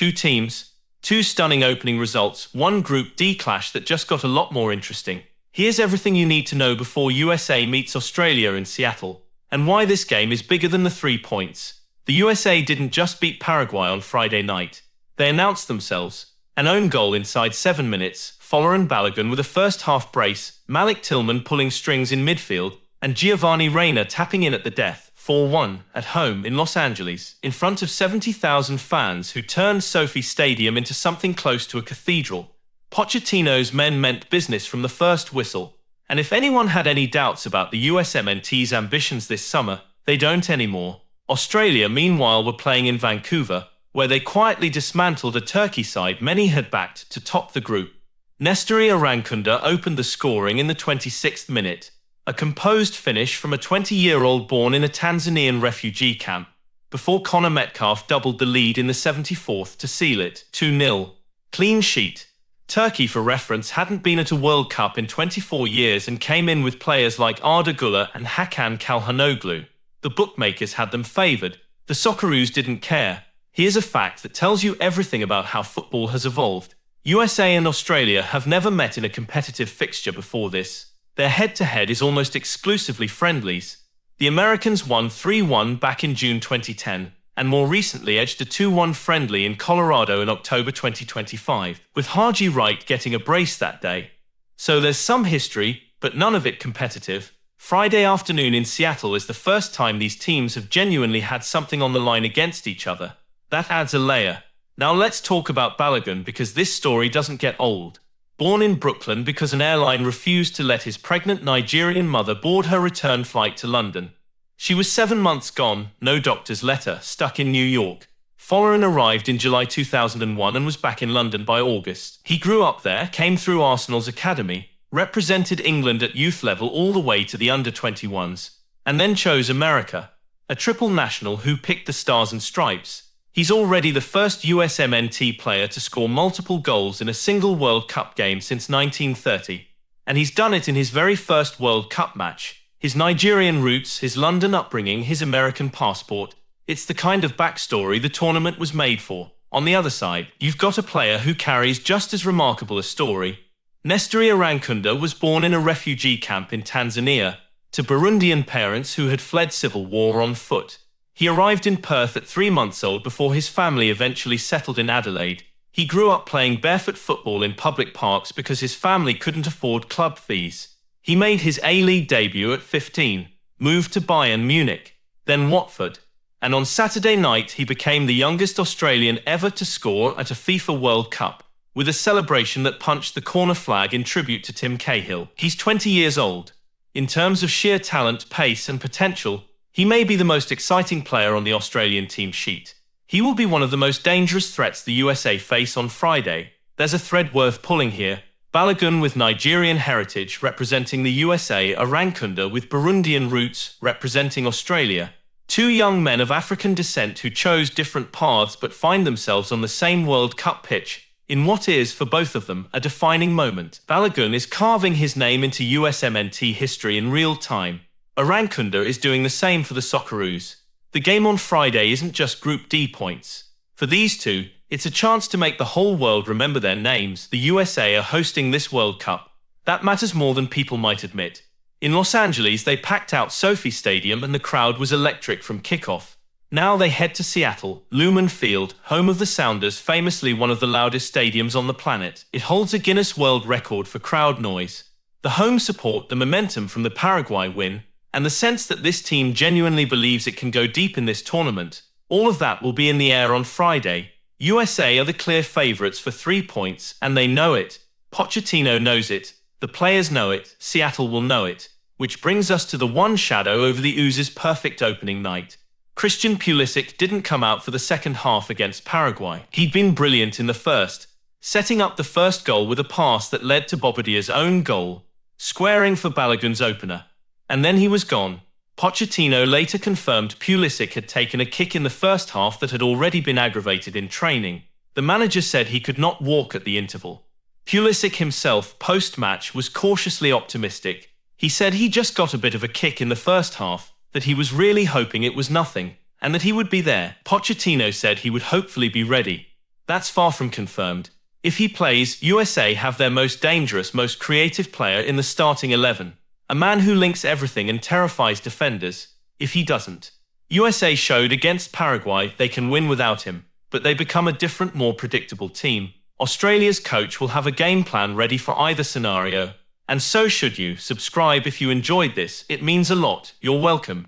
Two teams, two stunning opening results, one Group D clash that just got a lot more interesting. Here's everything you need to know before USA meets Australia in Seattle, and why this game is bigger than the 3 points. The USA didn't just beat Paraguay on Friday night. They announced themselves. An own goal inside 7 minutes, Folarin Balogun with a first-half brace, Malik Tillman pulling strings in midfield, and Giovanni Reina tapping in at the death, 4-1, at home in Los Angeles, in front of 70,000 fans who turned Sophie Stadium into something close to a cathedral. Pochettino's men meant business from the first whistle, and if anyone had any doubts about the USMNT's ambitions this summer, they don't anymore. Australia, meanwhile, were playing in Vancouver, where they quietly dismantled a Turkey side many had backed to top the group. Nestory Arankunda opened the scoring in the 26th minute, a composed finish from a 20-year-old born in a Tanzanian refugee camp, before Connor Metcalfe doubled the lead in the 74th to seal it, 2-0. Clean sheet. Turkey, for reference, hadn't been at a World Cup in 24 years and came in with players like Arda Güler and Hakan Çalhanoğlu. The bookmakers had them favoured. The Socceroos didn't care. Here's a fact that tells you everything about how football has evolved. USA and Australia have never met in a competitive fixture before this. Their head-to-head is almost exclusively friendlies. The Americans won 3-1 back in June 2010, and more recently edged a 2-1 friendly in Colorado in October 2025, with Haji Wright getting a brace that day. So there's some history, but none of it competitive. Friday afternoon in Seattle is the first time these teams have genuinely had something on the line against each other. That adds a layer. Now let's talk about Balogun, because this story doesn't get old. Born in Brooklyn because an airline refused to let his pregnant Nigerian mother board her return flight to London. She was 7 months gone, no doctor's letter, stuck in New York. Folarin arrived in July 2001 and was back in London by August. He grew up there, came through Arsenal's academy, represented England at youth level all the way to the under-21s, and then chose America. A triple national who picked the stars and stripes. He's already the first USMNT player to score multiple goals in a single World Cup game since 1930. And he's done it in his very first World Cup match. His Nigerian roots, his London upbringing, his American passport. It's the kind of backstory the tournament was made for. On the other side, you've got a player who carries just as remarkable a story. Nestory Arankunda was born in a refugee camp in Tanzania, to Burundian parents who had fled civil war on foot. He arrived in Perth at 3 months old before his family eventually settled in Adelaide. He grew up playing barefoot football in public parks because his family couldn't afford club fees. He made his A-League debut at 15, moved to Bayern Munich, then Watford, and on Saturday night he became the youngest Australian ever to score at a FIFA World Cup, with a celebration that punched the corner flag in tribute to Tim Cahill. He's 20 years old. In terms of sheer talent, pace and potential, he may be the most exciting player on the Australian team sheet. He will be one of the most dangerous threats the USA face on Friday. There's a thread worth pulling here. Balogun with Nigerian heritage representing the USA, Arankunda with Burundian roots representing Australia. Two young men of African descent who chose different paths but find themselves on the same World Cup pitch, in what is, for both of them, a defining moment. Balogun is carving his name into USMNT history in real time. Arankunda is doing the same for the Socceroos. The game on Friday isn't just Group D points. For these two, it's a chance to make the whole world remember their names. The USA are hosting this World Cup. That matters more than people might admit. In Los Angeles, they packed out Sophie Stadium and the crowd was electric from kickoff. Now they head to Seattle, Lumen Field, home of the Sounders, famously one of the loudest stadiums on the planet. It holds a Guinness World Record for crowd noise. The home support, the momentum from the Paraguay win, and the sense that this team genuinely believes it can go deep in this tournament, all of that will be in the air on Friday. USA are the clear favourites for 3 points, and they know it. Pochettino knows it. The players know it. Seattle will know it. Which brings us to the one shadow over the Ooz's perfect opening night. Christian Pulisic didn't come out for the second half against Paraguay. He'd been brilliant in the first, setting up the first goal with a pass that led to Bobbadier's own goal, squaring for Balogun's opener. And then he was gone. Pochettino later confirmed Pulisic had taken a kick in the first half that had already been aggravated in training. The manager said he could not walk at the interval. Pulisic himself, post-match, was cautiously optimistic. He said he just got a bit of a kick in the first half, that he was really hoping it was nothing, and that he would be there. Pochettino said he would hopefully be ready. That's far from confirmed. If he plays, USA have their most dangerous, most creative player in the starting 11. A man who links everything and terrifies defenders. If he doesn't. USA showed against Paraguay they can win without him, but they become a different, more predictable team. Australia's coach will have a game plan ready for either scenario. And so should you. Subscribe if you enjoyed this, it means a lot. You're welcome.